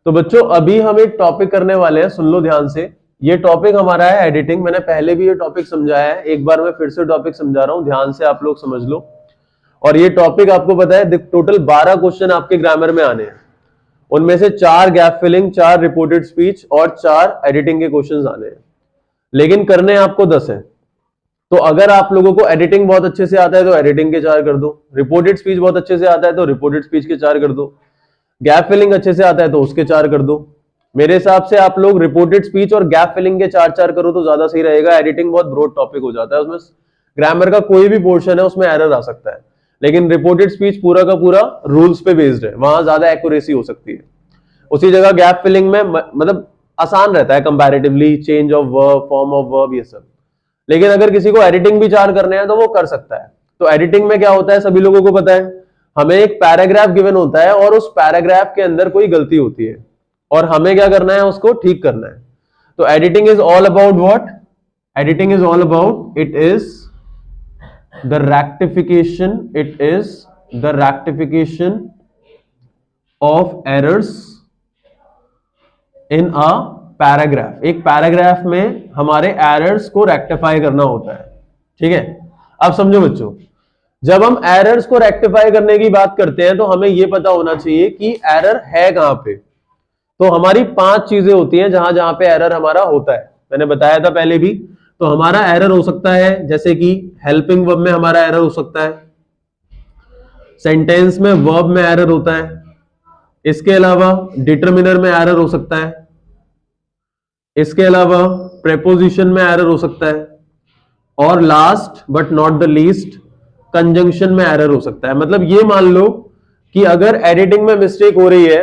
तो बच्चों अभी हम एक टॉपिक करने वाले हैं, सुन लो ध्यान से। ये टॉपिक हमारा है एडिटिंग। मैंने पहले भी ये टॉपिक समझाया है, एक बार मैं फिर से टॉपिक समझा रहा हूं, ध्यान से आप लोग समझ लो। और ये टॉपिक आपको पता है टोटल 12 क्वेश्चन आपके ग्रामर में आने हैं, उनमें से 4 गैप फिलिंग, 4 रिपोर्टेड स्पीच और 4 एडिटिंग के क्वेश्चन आने हैं, लेकिन करने आपको 10 है। तो अगर आप लोगों को एडिटिंग बहुत अच्छे से आता है तो एडिटिंग के 4 कर दो, रिपोर्टेड स्पीच बहुत अच्छे से आता है तो रिपोर्टेड स्पीच के 4 कर दो, गैप फिलिंग अच्छे से आता है तो उसके 4 कर दो। मेरे हिसाब से आप लोग रिपोर्टेड स्पीच और गैप फिलिंग के 4-4 करो तो ज्यादा सही रहेगा। एडिटिंग बहुत ब्रॉड टॉपिक हो जाता है, उसमें ग्रामर का कोई भी पोर्शन है उसमें एरर आ सकता है, लेकिन रिपोर्टेड स्पीच पूरा का पूरा रूल्स पे बेस्ड है, वहां ज्यादा एक्यूरेसी हो सकती है। उसी जगह गैप फिलिंग में मतलब आसान रहता है comparatively, change of verb, form of verb, ये सब। लेकिन अगर किसी को एडिटिंग भी 4 करने हैं तो वो कर सकता है। तो एडिटिंग में क्या होता है सभी लोगों को पता है, हमें एक पैराग्राफ गिवन होता है और उस पैराग्राफ के अंदर कोई गलती होती है और हमें क्या करना है, उसको ठीक करना है। तो editing is all about what? Editing is all about, it is the rectification, it is the rectification of errors in a paragraph. एक पैराग्राफ में हमारे एरर्स को रेक्टिफाई करना होता है, ठीक है। अब समझो बच्चों, जब हम एरर्स को रेक्टिफाई करने की बात करते हैं तो हमें यह पता होना चाहिए कि एरर है कहां पे। तो हमारी 5 चीजें होती हैं जहां जहां पे एरर हमारा होता है, मैंने बताया था पहले भी। तो हमारा एरर हो सकता है जैसे कि हेल्पिंग वर्ब में हमारा एरर हो सकता है, सेंटेंस में वर्ब में एरर होता है, इसके अलावा डिटरमिनर में एरर हो सकता है, इसके अलावा प्रेपोजिशन में एरर हो सकता है, और last but not the least conjunction में एरर हो सकता है। मतलब ये मान लो कि अगर एडिटिंग में मिस्टेक हो रही है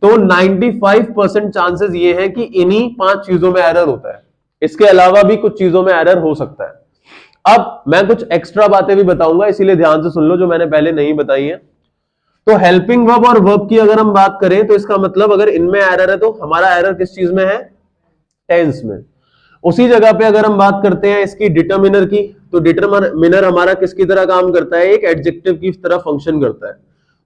तो 95% चांसेस ये हैं कि इन्हीं 5 चीजों में एरर होता है, इसके अलावा भी कुछ चीजों में एरर हो सकता है। अब मैं कुछ एक्स्ट्रा बातें भी बताऊंगा, इसीलिए ध्यान से सुन लो जो मैंने पहले नहीं बताई है। तो हेल्पिंग वर्ब और वर्ब की अगर हम बात करें तो इसका मतलब अगर इनमें एरर है तो हमारा एरर किस चीज में है? टेंस में। उसी जगह पे अगर हम बात करते हैं इसकी डिटरमिनर की, तो डिटरमिनर हमारा किसकी तरह काम करता है? एक एडजेक्टिव की तरह फंक्शन करता है।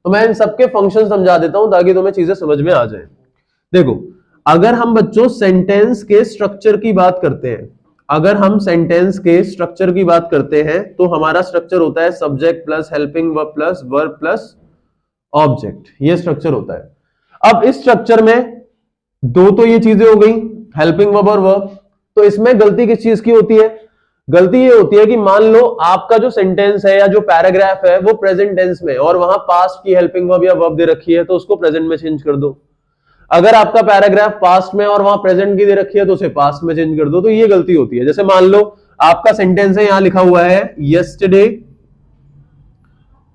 तो मैं इन सबके फंक्शन समझा देता हूं ताकि तुम्हें चीजें समझ में आ जाए। देखो, अगर हम बच्चों सेंटेंस के स्ट्रक्चर की बात करते हैं, अगर हम सेंटेंस के स्ट्रक्चर की बात करते हैं तो हमारा स्ट्रक्चर होता है subject plus helping verb plus verb plus object, ये स्ट्रक्चर होता है। अब इस स्ट्रक्चर में दो तो ये चीजें हो गई, हेल्पिंग वर्ब और वर्ब। तो इसमें गलती किस चीज की होती है? गलती ये होती है कि मान लो आपका जो सेंटेंस है या जो पैराग्राफ है वो प्रेजेंट टेंस में और वहां पास्ट की हेल्पिंग वर्ब या वर्ब दे रखी है, तो उसको प्रेजेंट में चेंज कर दो। अगर आपका पैराग्राफ पास्ट में और वहां प्रेजेंट की दे रखी है तो उसे पास्ट में चेंज कर दो। तो ये गलती होती है। जैसे मान लो आपका सेंटेंस है, यहां लिखा हुआ है यस्टरडे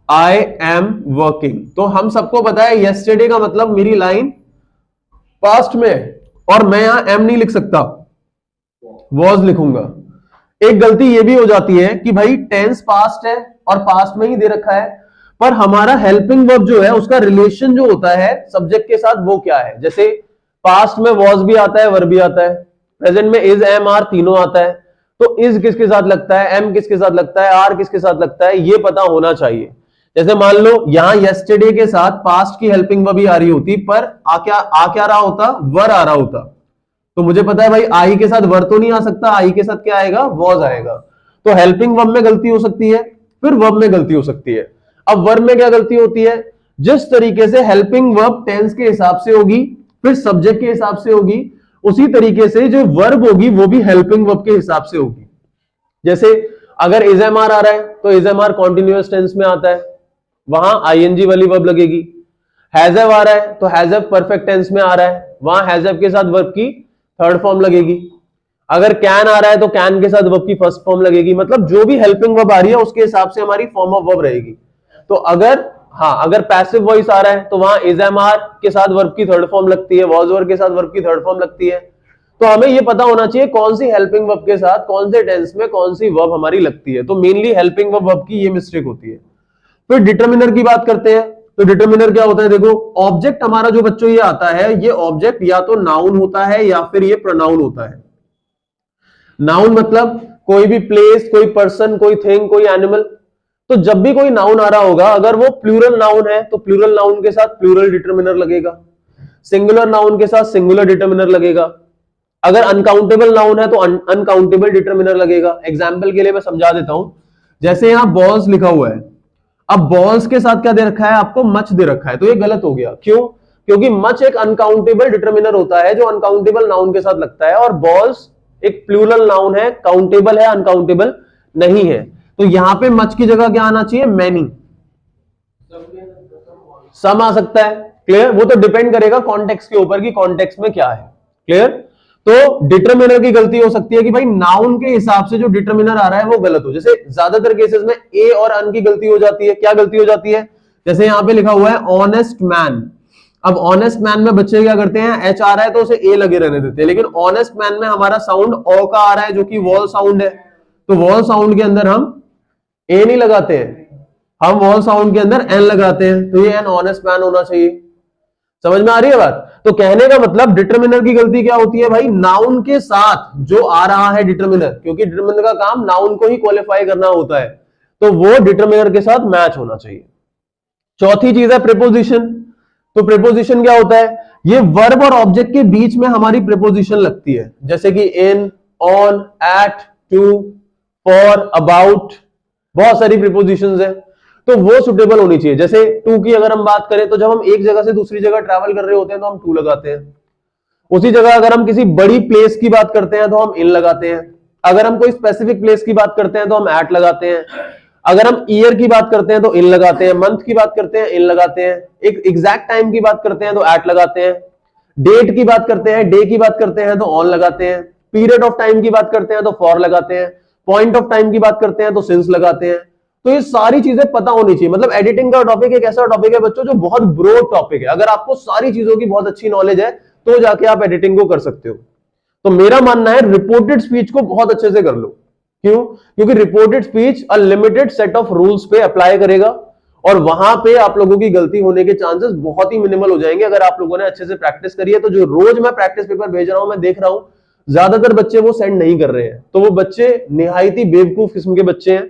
आई एम वर्किंग, तो हम सबको पता है यस्टरडे का मतलब मेरी लाइन पास्ट में, और मैं यहां एम नहीं लिख सकता, वॉज लिखूंगा। एक गलती ये भी हो जाती है कि भाई टेंस पास्ट है और पास्ट में ही दे रखा है, पर हमारा हेल्पिंग वर्ब जो है उसका रिलेशन जो होता है सब्जेक्ट के साथ वो क्या है? जैसे पास्ट में वॉज भी आता है, वर्ब भी आता है, प्रेजेंट में इज, एम, आर तीनों आता है। तो इज किसके साथ लगता है, एम किसके साथ लगता है, आर किसके साथ लगता है, ये पता होना चाहिए। जैसे मान लो यहां यस्टरडे के साथ पास्ट की हेल्पिंग वर्ब भी आ रही होती, पर आ क्या रहा होता? वर आ रहा होता। तो मुझे पता है भाई आई के साथ वर तो नहीं आ सकता, आई के साथ क्या आएगा? वॉज आएगा। तो हेल्पिंग वर्ब में गलती हो सकती है, फिर वर्ब में गलती हो सकती है। अब वर्ब में क्या गलती होती है? जिस तरीके से हेल्पिंग वर्ब टेंस के हिसाब से होगी, फिर सब्जेक्ट के हिसाब से होगी, उसी तरीके से जो वर्ब होगी वो भी हेल्पिंग वर्ब के हिसाब से होगी। जैसे अगर इज एम आर आ रहा है तो is am are continuous tense में आता है, वहां आईएनजी वाली वर्ब लगेगी। हैजव आ रहा है तो हैजव परफेक्ट टेंस में आ रहा है, वहां हैजव के साथ वर्ब की थर्ड फॉर्म लगेगी। अगर कैन आ रहा है तो कैन के साथ वर्ब की फर्स्ट फॉर्म लगेगी। मतलब जो भी हेल्पिंग वर्ब आ रही है उसके हिसाब से हमारी फॉर्म ऑफ वर्ब रहेगी। तो अगर पैसिव वॉइस आ रहा है तो वहां इज एम आर के साथ वर्ब की थर्ड फॉर्म लगती है, वॉज वर के साथ वर्ब की थर्ड फॉर्म लगती है। तो हमें यह पता होना चाहिए कौन सी हेल्पिंग वर्ब के साथ कौन से टेंस में कौन सी वर्ब हमारी लगती है। तो मेनली हेल्पिंग वर्ब की ये मिस्टेक होती है। फिर डिटरमिनर की बात करते हैं। तो डिटरमिनर क्या होता है? देखो, ऑब्जेक्ट हमारा जो बच्चों ये आता है, ये ऑब्जेक्ट या तो नाउन होता है या फिर ये प्रोनाउन होता है। नाउन मतलब कोई भी प्लेस, कोई पर्सन, कोई थिंग, कोई एनिमल। तो जब भी कोई नाउन आ रहा होगा, अगर वो प्लूरल नाउन है तो प्लूरल नाउन के साथ प्लूरल डिटरमिनर लगेगा। सिंगुलर नाउन के साथ सिंगुलर डिटर्मिनर लगेगा, अगर अनकाउंटेबल नाउन है तो अनकाउंटेबल डिटर्मिनर लगेगा। एग्जाम्पल के लिए मैं समझा देता हूं, जैसे यहां बॉल्स लिखा हुआ है, अब बॉल्स के साथ क्या दे रखा है आपको, मच दे रखा है, तो ये गलत हो गया। क्यों? क्योंकि मच एक अनकाउंटेबल डिटर्मिनर होता है जो अनकाउंटेबल नाउन के साथ लगता है, और बॉल्स एक प्लूरल नाउन है, काउंटेबल है, अनकाउंटेबल नहीं है। तो यहां पे मच की जगह क्या आना चाहिए, मैनी। सम आ सकता है, क्लियर? वो तो डिपेंड करेगा कॉन्टेक्स्ट के ऊपर कि कॉन्टेक्स्ट में क्या है, क्लियर? तो डिटर्मिनर की गलती हो सकती है कि भाई नाउन के हिसाब से जो डिटर्मिनर आ रहा है वो गलत हो। जैसे ज्यादातर केसेस में ए और अन की गलती हो जाती है। क्या गलती हो जाती है? जैसे यहां पे लिखा हुआ है ऑनेस्ट मैन, अब ऑनेस्ट मैन में बच्चे क्या करते हैं, एच आ रहा है तो उसे ए लगे रहने देते हैं, लेकिन ऑनेस्ट मैन में हमारा साउंड ओ का आ रहा है जो कि वॉल साउंड है, तो वॉल साउंड के अंदर हम ए नहीं लगाते हैं, हम वॉल साउंड के अंदर एन लगाते हैं, तो ये एन ऑनेस्ट मैन होना चाहिए। समझ में आ रही है बात? तो कहने का मतलब डिटर्मिनर की गलती क्या होती है भाई, नाउन के साथ जो आ रहा है डिटर्मिनर, क्योंकि डिटर्मिनर का काम नाउन को ही क्वालिफाई करना होता है, तो वो डिटर्मिनर के साथ मैच होना चाहिए। चौथी चीज है प्रीपोजिशन। तो प्रीपोजिशन क्या होता है, ये वर्ब और ऑब्जेक्ट के बीच में हमारी प्रीपोजिशन लगती है, जैसे कि in, on, at, to, for, about, बहुत सारी प्रीपोजिशंस है, तो वो सुटेबल होनी चाहिए। जैसे टू की अगर हम बात करें तो जब हम एक जगह से दूसरी जगह ट्रैवल कर रहे होते हैं तो हम टू लगाते हैं। उसी जगह अगर हम किसी बड़ी प्लेस की बात करते हैं तो हम इन लगाते हैं। अगर हम कोई स्पेसिफिक प्लेस की बात करते हैं तो हम एट लगाते हैं। अगर हम ईयर की बात करते हैं तो इन लगाते हैं, मंथ की बात करते हैं इन लगाते हैं, एक एग्जैक्ट टाइम की बात करते हैं तो एट लगाते हैं, डेट की बात करते हैं, डे की बात करते हैं तो ऑन लगाते हैं, पीरियड ऑफ टाइम की बात करते हैं तो फॉर लगाते हैं, पॉइंट ऑफ टाइम की बात करते हैं तो सिंस लगाते हैं। तो ये सारी चीजें पता होनी चाहिए। मतलब एडिटिंग का टॉपिक एक ऐसा टॉपिक है बच्चों जो बहुत ब्रॉड टॉपिक है, अगर आपको सारी चीजों की बहुत अच्छी नॉलेज है तो जाके आप एडिटिंग को कर सकते हो। तो मेरा मानना है रिपोर्टेड स्पीच को बहुत अच्छे से कर लो। क्यों? क्योंकि reported speech a limited set of rules पे अप्लाई करेगा और वहां पे आप लोगों की गलती होने के चांसेस बहुत ही मिनिमल हो जाएंगे अगर आप लोगों ने अच्छे से प्रैक्टिस करी है। तो जो रोज मैं प्रैक्टिस पेपर भेज रहा हूं, मैं देख रहा हूं ज्यादातर बच्चे वो सेंड नहीं कर रहे हैं, तो वो बच्चे निहायत ही बेवकूफ किस्म के बच्चे हैं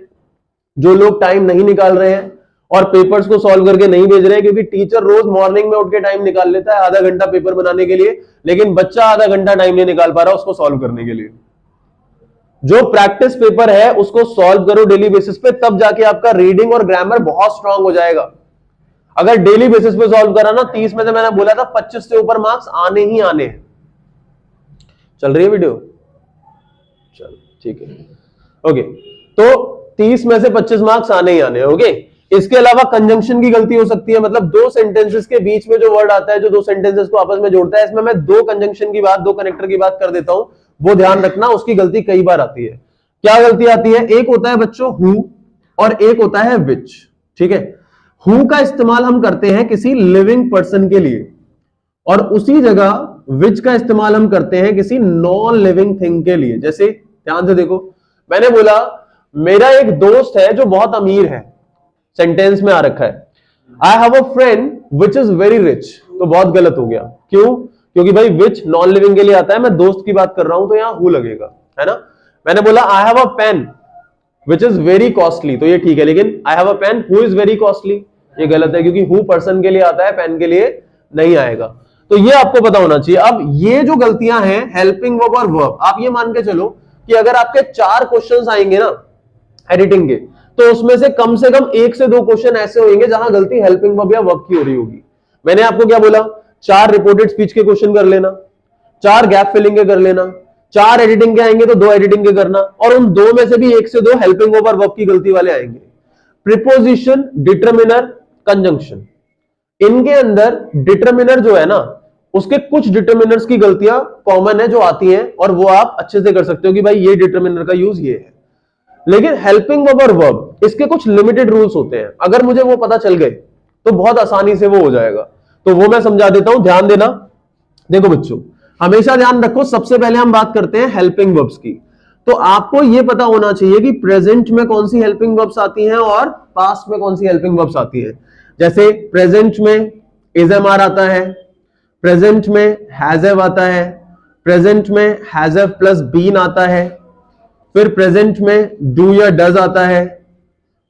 जो लोग टाइम नहीं निकाल रहे हैं और पेपर्स को सॉल्व करके नहीं भेज रहे हैं। क्योंकि टीचर रोज मॉर्निंग में उठ के टाइम निकाल लेता है आधा घंटा पेपर बनाने के लिए, लेकिन बच्चा आधा घंटा टाइम नहीं निकाल पा रहा उसको सॉल्व करने के लिए। जो प्रैक्टिस पेपर है उसको सॉल्व करो डेली बेसिस पे, तब जाके आपका रीडिंग और ग्रामर बहुत स्ट्रांग हो जाएगा। अगर डेली बेसिस पे सॉल्व करा ना, 30 में से मैंने बोला था 25 से ऊपर मार्क्स आने ही आने हैं। चल रही है वीडियो? चल ठीक है, ओके। तो 30 में से 25 मार्क्स आने ही आने, ओके। इसके अलावा कंजंक्शन की गलती हो सकती है, मतलब दो सेंटेंसेस के बीच में जो वर्ड आता है जो दो सेंटेंसेस को आपस में जोड़ता है, इसमें मैं दो कंजंक्शन की बात, दो कनेक्टर की बात कर देता हूं, वो ध्यान रखना, उसकी गलती कई बार आती है। क्या गलती आती है? एक होता है बच्चों हु और एक होता है विच, ठीक है। हु का इस्तेमाल हम करते हैं किसी लिविंग पर्सन के लिए और उसी जगह विच का इस्तेमाल हम करते हैं किसी नॉन लिविंग थिंग के लिए। जैसे ध्यान से देखो, मैंने बोला मेरा एक दोस्त है जो बहुत अमीर है, सेंटेंस में आ रखा है आई have a friend which is very rich, तो बहुत गलत हो गया। क्यों? क्योंकि भाई विच नॉन लिविंग के लिए आता है, मैं दोस्त की बात कर रहा हूं तो यहां हु लगेगा, है ना। मैंने बोला I have a pen which is very costly, तो ये ठीक है, लेकिन I have a pen who is very costly, ये गलत है, क्योंकि हु पर्सन के लिए आता है, पेन के लिए नहीं आएगा। तो ये आपको पता होना चाहिए। अब ये जो गलतियां हैं हेल्पिंग वर्ब और वर्ब, आप ये मान के चलो कि अगर आपके 4 क्वेश्चंस आएंगे ना एडिटिंग के, तो उसमें से कम 1 से 2 क्वेश्चन ऐसे होंगे जहां गलती हेल्पिंग वर्ब या वर्ब की हो रही होगी। मैंने आपको क्या बोला? 4 रिपोर्टेड स्पीच के क्वेश्चन कर लेना, 4 गैप फिलिंग के कर लेना, 4 एडिटिंग के आएंगे तो 2 एडिटिंग के करना, और उन 2 में से भी 1 से 2 हेल्पिंग वर्ब और वर्ब की गलती वाले आएंगे। प्रीपोजिशन, डिटर्मिनर, कंजंक्शन, इनके अंदर डिटर्मिनर जो है ना, उसके कुछ डिटर्मिनर्स की गलतियां कॉमन है जो आती हैं और वो आप अच्छे से कर सकते हो कि भाई ये डिटर्मिनर का यूज ये है। लेकिन हेल्पिंग वर्ब और वर्ब इसके कुछ लिमिटेड रूल्स होते हैं, अगर मुझे वो पता चल गए तो बहुत आसानी से वो हो जाएगा। तो वो मैं समझा देता हूं, ध्यान देना। देखो बच्चों, हमेशा ध्यान रखो, सबसे पहले हम बात करते हैं हेल्पिंग वर्ब्स की। तो आपको यह पता होना चाहिए कि प्रेजेंट में कौन सी हेल्पिंग वर्ब्स आती हैं और पास्ट में कौन सी हेल्पिंग वर्ब्स आती है। जैसे प्रेजेंट में इज एम आर आता है, प्रेजेंट में हैज हैव आता है, प्रेजेंट में हैज हैव प्लस बीन आता है, फिर प्रेजेंट में डू या डज आता है,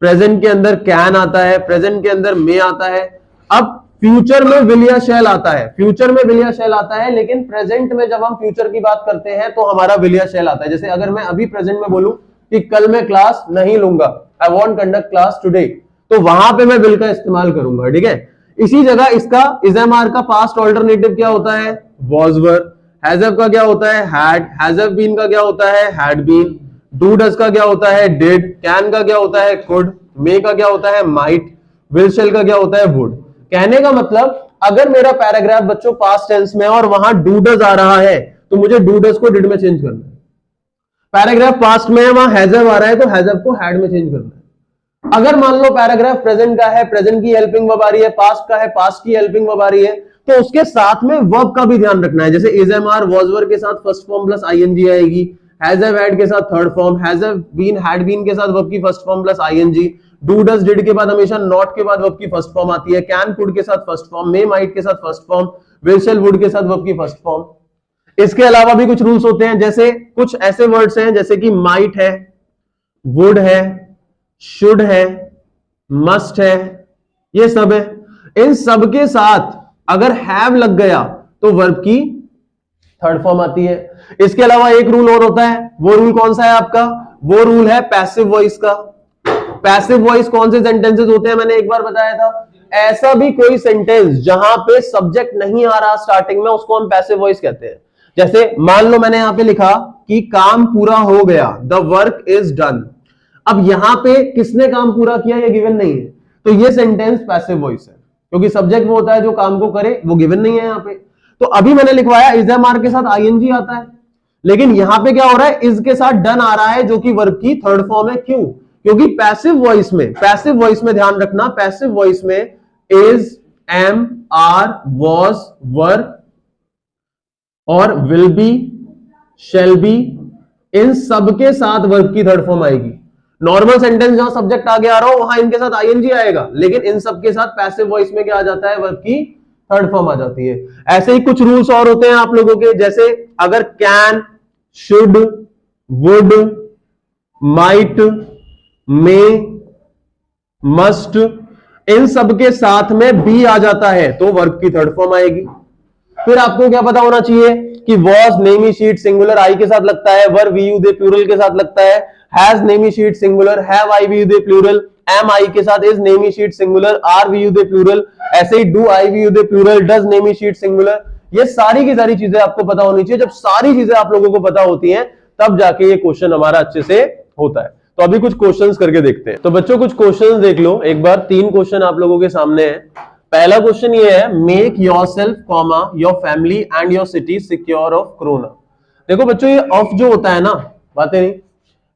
प्रेजेंट के अंदर कैन आता है, प्रेजेंट के अंदर मे आता है। अब फ्यूचर में विल या शैल आता है, फ्यूचर में विल या शैल आता है, लेकिन प्रेजेंट में जब हम फ्यूचर की बात करते हैं तो हमारा विल या शैल आता है। जैसे अगर मैं अभी प्रेजेंट में बोलूं कि कल मैं क्लास नहीं लूंगा, I want conduct class today, तो वहां पे मैं विल का इस्तेमाल करूंगा, ठीक है। इसी जगह इसका इज़-एम-आर का पास्ट ऑल्टरनेटिव क्या होता है, वाज वर। हैज हैव का क्या होता है, हैड। हैज हैव बीन का क्या होता है, हैड बीन। डू डज का क्या होता है, डिड। कैन का क्या होता है, कुड। मे का क्या होता है, माइट। विल शैल का क्या होता है, वुड। कहने का मतलब अगर मेरा पैराग्राफ बच्चों पास्ट टेंस में और वहां डू डज आ रहा है तो मुझे डू डज को डिड में चेंज करना है। पैराग्राफ पास्ट में है, वहां हैज हैव आ रहा है तो हैज हैव को हैड में चेंज करना है। अगर मान लो पैराग्राफ प्रेजेंट का है, प्रेजेंट की हेल्पिंग वर्ब आ रही है, पास्ट का है, पास्ट की हेल्पिंग वर्ब आ रही है, तो उसके साथ में वर्ब का भी ध्यान रखना है। जैसे इज़-एम-आर वाज वर के साथ फर्स्ट फॉर्म प्लस आईएनजी आएगी, हैज हैव हैड के साथ third form, has have been had been के साथ वर्ब की first form plus ING, do does did के बाद हमेशा नॉट के बाद वर्ब की फर्स्ट फॉर्म आती है, कैन कुड के साथ फर्स्ट फॉर्म, मे माइट के साथ first form, will shell would के साथ वर्ब की फर्स्ट फॉर्म। इसके अलावा भी कुछ रूल्स होते हैं, जैसे कुछ ऐसे वर्ड्स हैं जैसे कि माइट है, वुड है, शुड है, मस्ट है, ये सब है। इन सब के साथ अगर हैव लग गया तो वर्ब की थर्ड फॉर्म आती है। इसके अलावा एक रूल और होता है, वो रूल कौन सा है आपका, वो रूल है पैसिव वॉइस का। पैसिव वॉइस कौन से सेंटेंसेस होते हैं, मैंने एक बार बताया था, ऐसा भी कोई सेंटेंस जहां पे सब्जेक्ट नहीं आ रहा स्टार्टिंग में, उसको हम पैसिव वॉइस कहते हैं। जैसे मान लो मैंने यहां पे लिखा कि काम पूरा हो गया, द वर्क इज डन। अब यहां पे किसने काम पूरा किया ये गिवन नहीं है, तो ये सेंटेंस पैसिव वॉइस है, क्योंकि सब्जेक्ट वो होता है जो काम को करे, वो गिवन नहीं है यहां पे। तो अभी मैंने लिखवाया इज़-एम-आर के साथ आईएनजी आता है, लेकिन यहां पे क्या हो रहा है, इज के साथ डन आ रहा है जो कि वर्ब की थर्ड फॉर्म है। क्यों, क्योंकि पैसिव वॉइस में ध्यान रखना, पैसिव वॉइस में इज, एम, आर, वॉज, वर और विल बी, शैल बी, इन सब के साथ वर्ब की थर्ड फॉर्म आएगी। नॉर्मल सेंटेंस जहां सब्जेक्ट आगे आ रहा हो वहां इनके साथ आईएनजी आएगा, लेकिन इन सब के साथ पैसिव वॉइस में क्या आ जाता है, वर्ब की थर्ड फॉर्म आ जाती है। ऐसे ही कुछ रूल्स और होते हैं आप लोगों के, जैसे अगर can, should, would, might, may, must, इन सब के साथ में बी आ जाता है तो वर्ब की थर्ड फॉर्म आएगी। फिर आपको क्या पता होना चाहिए कि वॉज नेमी शीट सिंगुलर आई के साथ लगता है, were we you they plural के साथ लगता है, हैज नेमी शीट singular, have I we you they plural, am I के साथ इज नेमी शीट singular, are we you they plural, ऐसे ही do I we you they plural, does नेमी शीट सिंगुलर। ये सारी की सारी चीजें आपको पता होनी चाहिए। जब सारी चीजें आप लोगों को पता होती हैं तब जाके ये क्वेश्चन हमारा अच्छे से होता है। तो अभी कुछ क्वेश्चंस करके देखते हैं। तो बच्चों कुछ क्वेश्चंस देख लो एक बार, 3 क्वेश्चन आप लोगों के सामने है। पहला क्वेश्चन ये है, make yourself comma your family and your city secure of corona. देखो बच्चों, ये ऑफ जो होता है ना, बातें नहीं,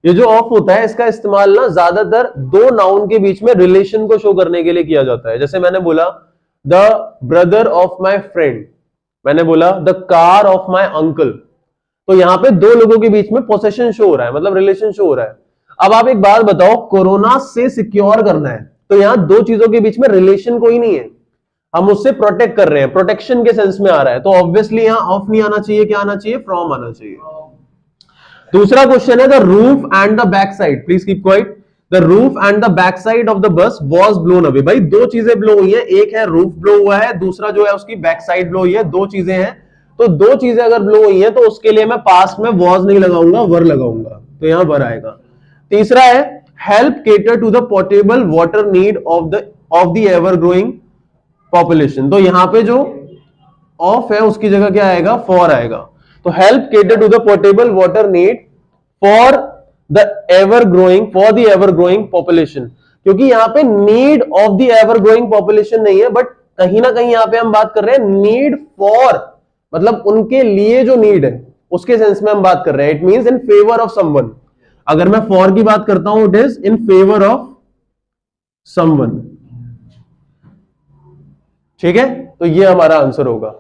ये जो ऑफ होता है इसका इस्तेमाल ना ज्यादातर 2 नाउन के बीच में रिलेशन को शो करने के लिए किया जाता है। जैसे मैंने बोला the brother of my friend, मैंने बोला the car of my uncle, तो यहां पे 2 लोगों के बीच में पोसेशन शो हो रहा है, मतलब रिलेशन शो हो रहा है। अब आप एक बात बताओ, कोरोना से सिक्योर करना है तो यहां 2 चीजों के बीच में रिलेशन कोई नहीं है, हम उससे प्रोटेक्ट कर रहे हैं, प्रोटेक्शन के सेंस में आ रहा है, तो ऑब्वियसली यहां ऑफ नहीं आना चाहिए, क्या आना चाहिए, फ्रॉम आना चाहिए। दूसरा क्वेश्चन है, the roof and the back side, please keep quiet, the roof and the back side of the bus was blown away. भाई 2 चीजें ब्लो हुई है, एक है रूफ ब्लो हुआ है, दूसरा जो है उसकी बैक साइड ब्लो हुई है, 2 चीजें हैं। तो 2 चीजें अगर ब्लो हुई हैं तो उसके लिए मैं पास्ट में वॉज नहीं लगाऊंगा, वर लगाऊंगा, तो यहां वर आएगा। तीसरा है, help cater to the portable water need of the ever growing population, तो यहां पे जो ऑफ है उसकी जगह क्या आएगा, फॉर आएगा। तो help cater to the portable water need for the ever growing population, क्योंकि यहां पे need of the ever growing population नहीं है, बट कहीं ना कहीं यहां पे हम बात कर रहे हैं नीड फॉर, मतलब उनके लिए जो नीड है उसके सेंस में हम बात कर रहे हैं। It means in favour of someone. अगर मैं फॉर की बात करता हूं, it is in favour of someone, ठीक है। तो ये हमारा आंसर होगा।